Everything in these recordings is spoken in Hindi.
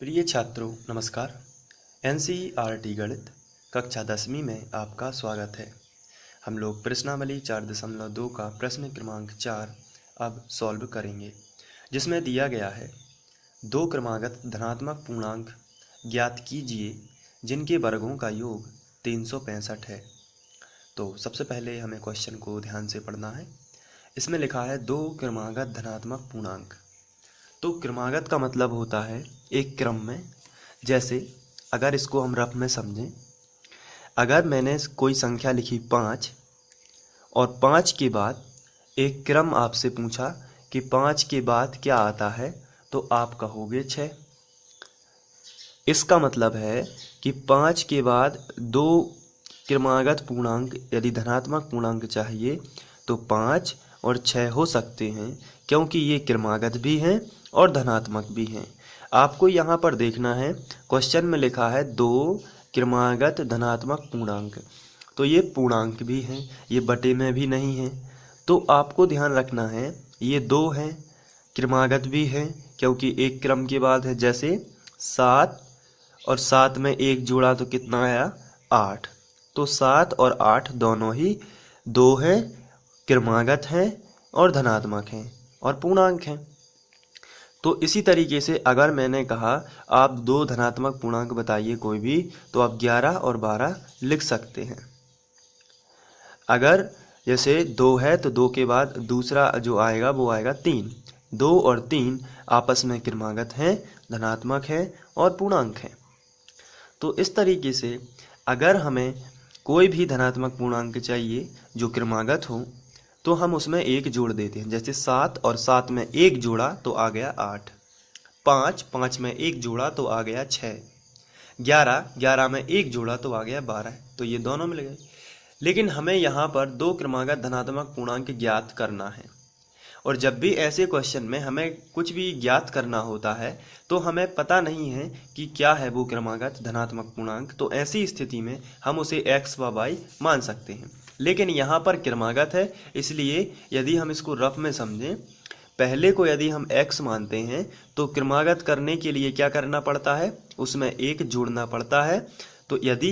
प्रिय छात्रों नमस्कार। एनसीईआरटी गणित कक्षा 10वीं में आपका स्वागत है। हम लोग प्रश्नावली 4.2 का प्रश्न क्रमांक 4 अब सॉल्व करेंगे, जिसमें दिया गया है दो क्रमागत धनात्मक पूर्णांक ज्ञात कीजिए जिनके वर्गों का योग 365 है। तो सबसे पहले हमें क्वेश्चन को ध्यान से पढ़ना है। इसमें लिखा है दो क्रमागत धनात्मक पूर्णांक। तो क्रमागत का मतलब होता है एक क्रम में। जैसे अगर इसको हम रफ में समझें, अगर मैंने कोई संख्या लिखी 5 और 5 के बाद एक क्रम आपसे पूछा कि 5 के बाद क्या आता है, तो आप कहोगे 6। इसका मतलब है कि 5 के बाद दो क्रमागत पूर्णांक यदि धनात्मक पूर्णांक चाहिए तो 5 और 6 हो सकते हैं, क्योंकि ये क्रमागत भी हैं और धनात्मक भी हैं। आपको यहाँ पर देखना है, क्वेश्चन में लिखा है दो क्रमागत धनात्मक पूर्णांक, तो ये पूर्णांक भी हैं, ये बटे में भी नहीं हैं। तो आपको ध्यान रखना है ये दो हैं, क्रमागत भी हैं क्योंकि एक क्रम के बाद है। जैसे 7 और 7 में एक जोड़ा तो कितना आया 8। तो 7 और 8 दोनों ही दो हैं, क्रमागत हैं और धनात्मक हैं और पूर्णांक हैं। तो इसी तरीके से अगर मैंने कहा आप दो धनात्मक पूर्णांक बताइए कोई भी, तो आप 11 और 12 लिख सकते हैं। अगर जैसे 2 है तो 2 के बाद दूसरा जो आएगा वो आएगा 3। 2 और 3 आपस में क्रमागत हैं, धनात्मक हैं और पूर्णांक हैं। तो इस तरीके से अगर हमें कोई भी धनात्मक पूर्णांक चाहिए जो क्रमागत हो, तो हम उसमें एक जोड़ देते हैं। जैसे 7 और 7 में एक जोड़ा तो आ गया 8। 5 में एक जोड़ा तो आ गया 6। 11 में एक जोड़ा तो आ गया 12। तो ये दोनों मिल गए। लेकिन हमें यहाँ पर दो क्रमागत धनात्मक पूर्णांक ज्ञात करना है, और जब भी ऐसे क्वेश्चन में हमें कुछ भी ज्ञात करना होता है तो हमें पता नहीं है कि क्या है वो क्रमागत धनात्मक पूर्णांक, तो ऐसी स्थिति में हम उसे x व y मान सकते हैं। लेकिन यहाँ पर क्रमागत है, इसलिए यदि हम इसको रफ में समझें, पहले को यदि हम x मानते हैं तो क्रमागत करने के लिए क्या करना पड़ता है, उसमें एक जोड़ना पड़ता है। तो यदि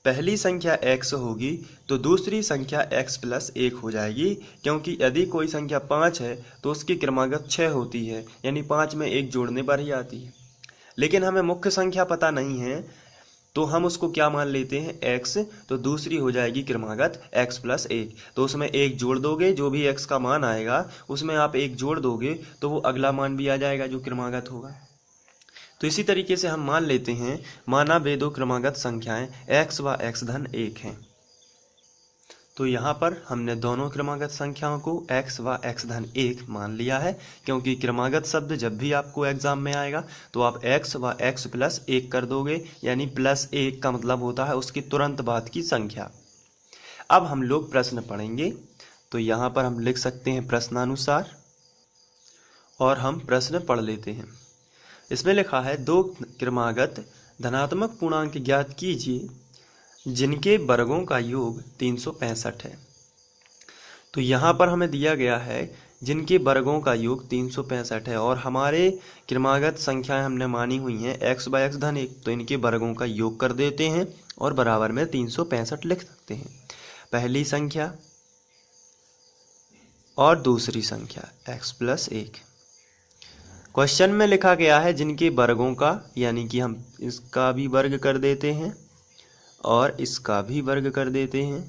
पहली संख्या x होगी तो दूसरी संख्या x प्लस 1 हो जाएगी, क्योंकि यदि कोई संख्या 5 है तो उसकी क्रमागत 6 होती है, यानी 5 में एक जोड़ने पर ही आती है। लेकिन हमें मुख्य संख्या पता नहीं है तो हम उसको क्या मान लेते हैं x, तो दूसरी हो जाएगी क्रमागत x प्लस 1। तो उसमें एक जोड़ दोगे, जो भी x का मान आएगा उसमें आप एक जोड़ दोगे तो वो अगला मान भी आ जाएगा जो क्रमागत होगा। तो इसी तरीके से हम मान लेते हैं, माना वे दो क्रमागत संख्याएं x व x धन 1 हैं। तो यहाँ पर हमने दोनों क्रमागत संख्याओं को x व x धन 1 मान लिया है, क्योंकि क्रमागत शब्द जब भी आपको एग्जाम में आएगा तो आप x व x प्लस 1 कर दोगे, यानी प्लस 1 का मतलब होता है उसकी तुरंत बाद की संख्या। अब हम लोग प्रश्न पढ़ेंगे, तो यहाँ पर हम लिख सकते हैं प्रश्नानुसार, और हम प्रश्न पढ़ लेते हैं। इसमें लिखा है दो क्रमागत धनात्मक पूर्णांक ज्ञात कीजिए जिनके वर्गों का योग 365 है। तो यहाँ पर हमें दिया गया है जिनके वर्गों का योग 365 है, और हमारे क्रमागत संख्याएं हमने मानी हुई हैं x बाय x धन 1, तो इनके वर्गों का योग कर देते हैं और बराबर में 365 लिख सकते हैं। पहली संख्या और दूसरी संख्या x प्लस 1। क्वेश्चन में लिखा गया है जिनके वर्गों का, यानी कि हम इसका भी वर्ग कर देते हैं और इसका भी वर्ग कर देते हैं।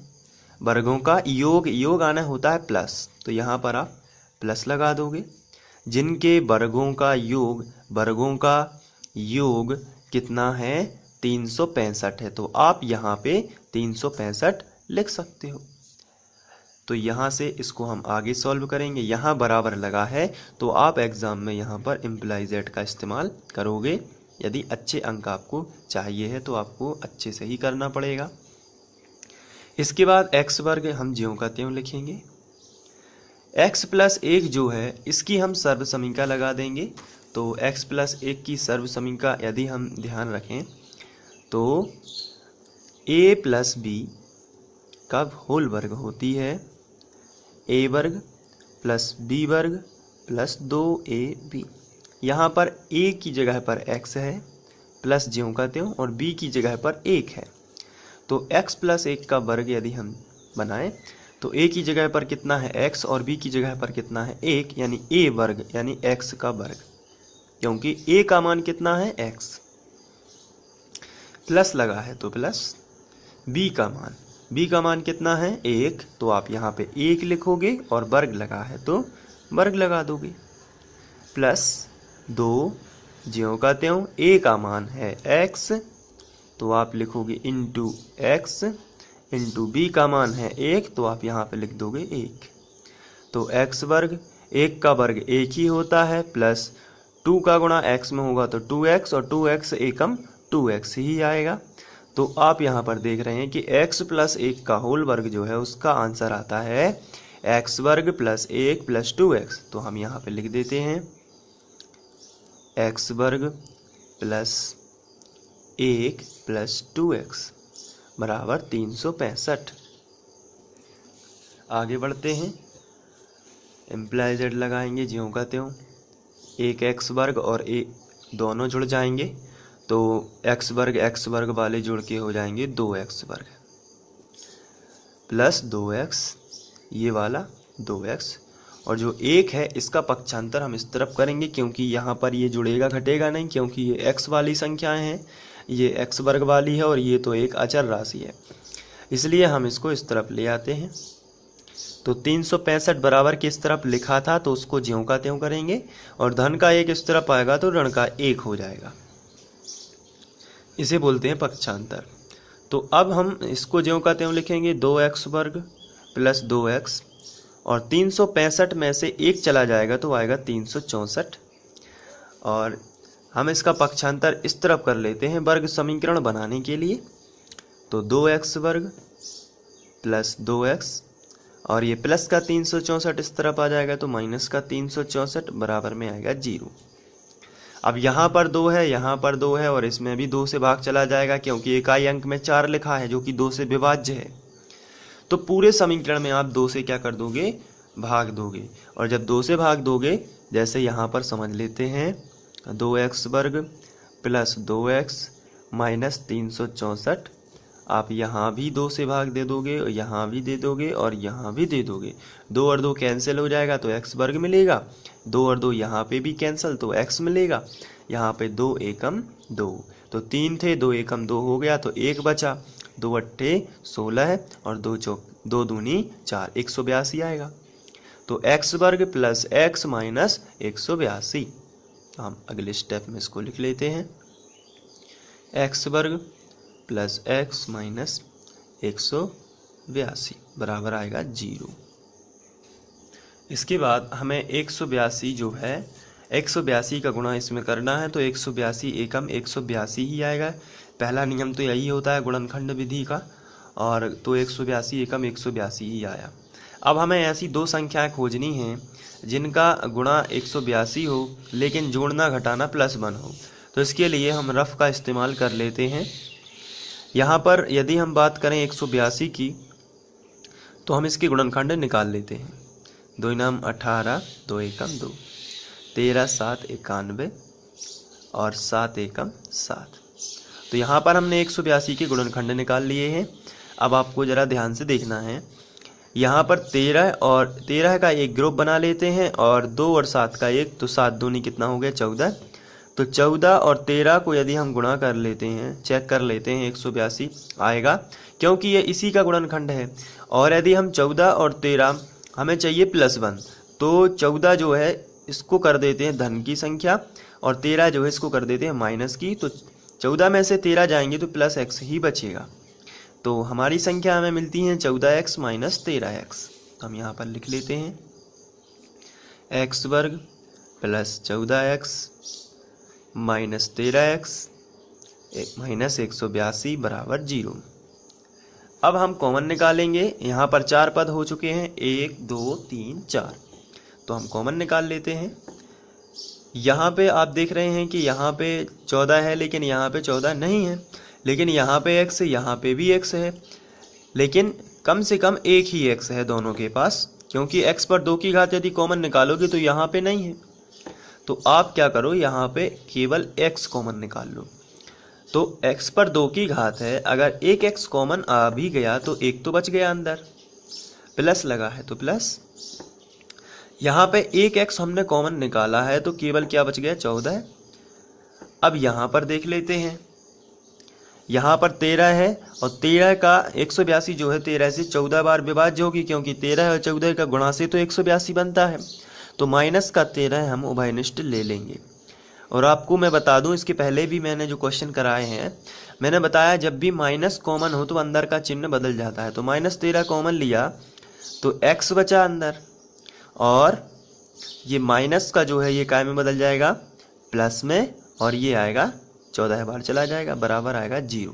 वर्गों का योग आना होता है प्लस, तो यहाँ पर आप प्लस लगा दोगे। जिनके वर्गों का योग कितना है 365 है, तो आप यहाँ पे 365 लिख सकते हो। तो यहाँ से इसको हम आगे सॉल्व करेंगे। यहाँ बराबर लगा है तो आप एग्ज़ाम में यहाँ पर इम्प्लाई जेड का इस्तेमाल करोगे। यदि अच्छे अंक आपको चाहिए है तो आपको अच्छे से ही करना पड़ेगा। इसके बाद x वर्ग हम ज्यों का त्यों लिखेंगे। x प्लस 1 जो है इसकी हम सर्व समीका लगा देंगे। तो x प्लस 1 की सर्व समीका यदि हम ध्यान रखें तो a प्लस b का होल वर्ग होती है a वर्ग प्लस b वर्ग प्लस 2ab। यहाँ पर a की जगह पर x है प्लस ज्यों का त्यों और b की जगह पर 1 है। तो x प्लस 1 का वर्ग यदि हम बनाएं तो a की जगह पर कितना है x और b की जगह पर कितना है 1, यानी a वर्ग यानी x का वर्ग, क्योंकि a का मान कितना है x, प्लस लगा है तो प्लस b का मान कितना है 1, तो आप यहाँ पे 1 लिखोगे और वर्ग लगा है तो वर्ग लगा दोगे, प्लस 2 ज्यों का त्यों a का मान है x, तो आप लिखोगे इंटू x, इंटू b का मान है 1, तो आप यहाँ पे लिख दोगे 1। तो x वर्ग 1 का वर्ग 1 ही होता है, प्लस 2 का गुणा x में होगा तो 2x और 2x एकम 2x ही आएगा। तो आप यहाँ पर देख रहे हैं कि x प्लस 1 का होल वर्ग जो है उसका आंसर आता है x वर्ग प्लस 1 प्लस 2x। तो हम यहाँ पे लिख देते हैं x वर्ग प्लस 1 प्लस 2x बराबर 365। आगे बढ़ते हैं, इम्प्लाई जेड लगाएंगे ज्यों का त्यों, एक एक्स वर्ग और दोनों जुड़ जाएंगे तो एक्स वर्ग वाले जुड़ के हो जाएंगे 2x वर्ग प्लस 2x, ये वाला 2x, और जो 1 है इसका पक्षांतर हम इस तरफ करेंगे क्योंकि यहाँ पर ये जुड़ेगा घटेगा नहीं, क्योंकि ये x वाली संख्याएं हैं, ये x वर्ग वाली है और ये तो एक अचर राशि है, इसलिए हम इसको इस तरफ ले आते हैं। तो 365 बराबर किस तरफ लिखा था तो उसको ज्यों का त्यों करेंगे और धन का 1 इस तरफ आएगा तो ऋण का 1 हो जाएगा, इसे बोलते हैं पक्षांतर। तो अब हम इसको ज्यों का त्यों लिखेंगे 2x वर्ग प्लस 2x, और 365 में से 1 चला जाएगा तो आएगा 364, और हम इसका पक्षांतर इस तरफ कर लेते हैं वर्ग समीकरण बनाने के लिए। तो 2x वर्ग प्लस 2x और ये प्लस का 364 इस तरफ आ जाएगा तो माइनस का 364 बराबर में आएगा 0। अब यहाँ पर 2 है, यहाँ पर 2 है और इसमें भी 2 से भाग चला जाएगा क्योंकि इकाई अंक में 4 लिखा है जो कि 2 से विभाज्य है। तो पूरे समीकरण में आप 2 से क्या कर दोगे, भाग दोगे, और जब 2 से भाग दोगे, जैसे यहाँ पर समझ लेते हैं 2x वर्ग प्लस 2x माइनस 364, आप यहाँ भी 2 से भाग दे दोगे और यहाँ भी दे दोगे और यहाँ भी दे दोगे, 2 और 2 कैंसिल हो जाएगा तो x वर्ग मिलेगा, 2 और 2 यहाँ पे भी कैंसिल तो x मिलेगा, यहाँ पे 2 एकम 2, तो 3 थे 2 एकम 2 हो गया तो 1 बचा, 2 अट्ठे 16 है और 2 दूनी 4, 182 आएगा। तो x वर्ग प्लस x माइनस 182, हम अगले स्टेप में इसको लिख लेते हैं, x वर्ग प्लस x माइनस 182 बराबर आएगा 0। इसके बाद हमें 182 जो है 182 का गुणा इसमें करना है, तो 182 एकम 182 ही आएगा, पहला नियम तो यही होता है गुणनखंड विधि का, और तो 182 एकम 182 ही आया। अब हमें ऐसी 2 संख्याएं खोजनी हैं जिनका गुणा 182 हो लेकिन जोड़ना घटाना +1 हो, तो इसके लिए हम रफ का इस्तेमाल कर लेते हैं। यहाँ पर यदि हम बात करें 182 की तो हम इसके गुणनखंड निकाल लेते हैं, 2 नाम 18, 2 एकम 2, 13 7 91 और 7 एकम 7। तो यहाँ पर हमने 182 के गुणनखंड निकाल लिए हैं। अब आपको ज़रा ध्यान से देखना है, यहाँ पर 13 का एक ग्रुप बना लेते हैं और 2 और 7 का एक, तो 7 दूनी कितना हो गया 14, तो 14 और 13 को यदि हम गुणा कर लेते हैं, चेक कर लेते हैं 182 आएगा क्योंकि ये इसी का गुणनखंड है। और यदि हम 14 और 13 हमें चाहिए +1, तो 14 जो है इसको कर देते हैं धन की संख्या और 13 जो है इसको कर देते हैं माइनस की, तो 14 में से 13 जाएंगे तो +x ही बचेगा। तो हमारी संख्या हमें मिलती है 14x माइनस 13x। हम यहाँ पर लिख लेते हैं x वर्ग plus 14x minus 13x minus 182 बराबर 0। अब हम कॉमन निकालेंगे, यहाँ पर 4 पद हो चुके हैं, 1 2 3 4, तो हम कॉमन निकाल लेते हैं। यहाँ पे आप देख रहे हैं कि यहाँ पे 14 है लेकिन यहाँ पे 14 नहीं है, लेकिन यहाँ पे x है, यहाँ पे भी x है, लेकिन कम से कम एक ही x है दोनों के पास, क्योंकि x पर 2 की घात यदि कॉमन निकालोगे तो यहाँ पे नहीं है। तो आप क्या करो, यहाँ पे केवल x कॉमन निकाल लो। तो x पर 2 की घात है, अगर एक x कॉमन आ भी गया तो एक तो बच गया अंदर, प्लस लगा है तो प्लस। यहाँ पे एक x हमने कॉमन निकाला है तो केवल क्या बच गया, 14। अब यहाँ पर देख लेते हैं, यहाँ पर 13 है और 13 का 182 जो है 13 से 14 बार विभाज्य होगी, क्योंकि 13 और 14 का गुणा से तो 182 बनता है। तो माइनस का 13 हम उभयनिष्ठ ले लेंगे। और आपको मैं बता दूं, इसके पहले भी मैंने जो क्वेश्चन कराए हैं, मैंने बताया जब भी माइनस कॉमन हो तो अंदर का चिन्ह बदल जाता है। तो -13 कॉमन लिया तो x बचा अंदर, और ये माइनस का जो है ये काय में बदल जाएगा, प्लस में, और ये आएगा 14 बार चला जाएगा, बराबर आएगा 0।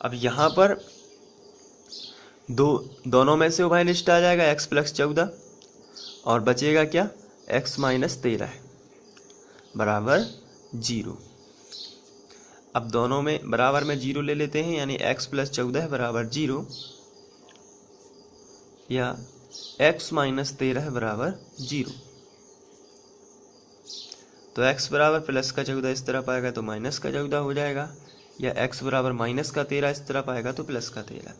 अब यहाँ पर दोनों में से उभयनिष्ठ आ जाएगा, x + 14, और बचेगा क्या, x - 13 बराबर 0। अब दोनों में बराबर में 0 ले लेते हैं, यानी x + 14 बराबर 0, या x - 13 बराबर 0। तो x बराबर प्लस का 14 इस तरफ आएगा तो माइनस का 14 हो जाएगा, या x बराबर माइनस का 13 इस तरफ आएगा तो प्लस का 13।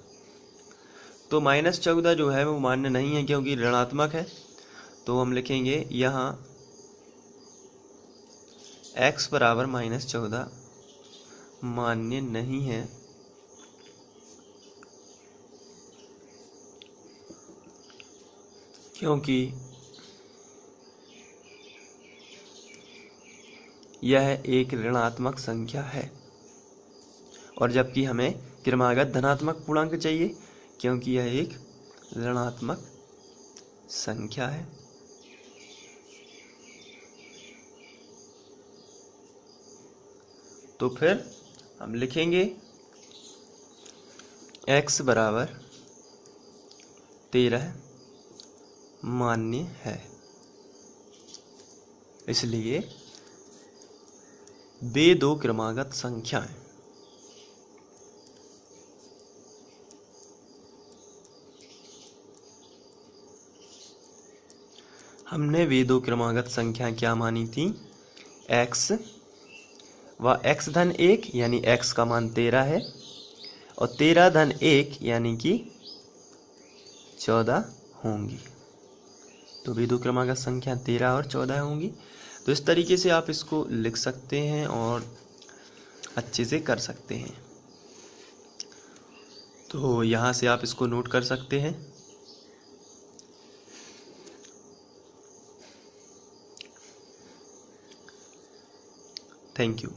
तो -14 जो है वो मान्य नहीं है क्योंकि ऋणात्मक है। तो हम लिखेंगे यहाँ x बराबर -14 मान्य नहीं है, क्योंकि यह एक ऋणात्मक संख्या है, और जबकि हमें क्रमागत धनात्मक पूर्णांक चाहिए, क्योंकि यह एक ऋणात्मक संख्या है। तो फिर हम लिखेंगे x बराबर 13 मान्य है, इसलिए वे दो क्रमागत संख्याएं हमने वे दो क्रमागत संख्या क्या मानी थी, x व x धन 1 यानी x का मान 13 है, और 13 धन 1 यानी कि 14 होंगी। तो वे दो क्रमागत संख्या 13 और 14 होंगी। तो इस तरीके से आप इसको लिख सकते हैं और अच्छे से कर सकते हैं। तो यहाँ से आप इसको नोट कर सकते हैं। Thank you.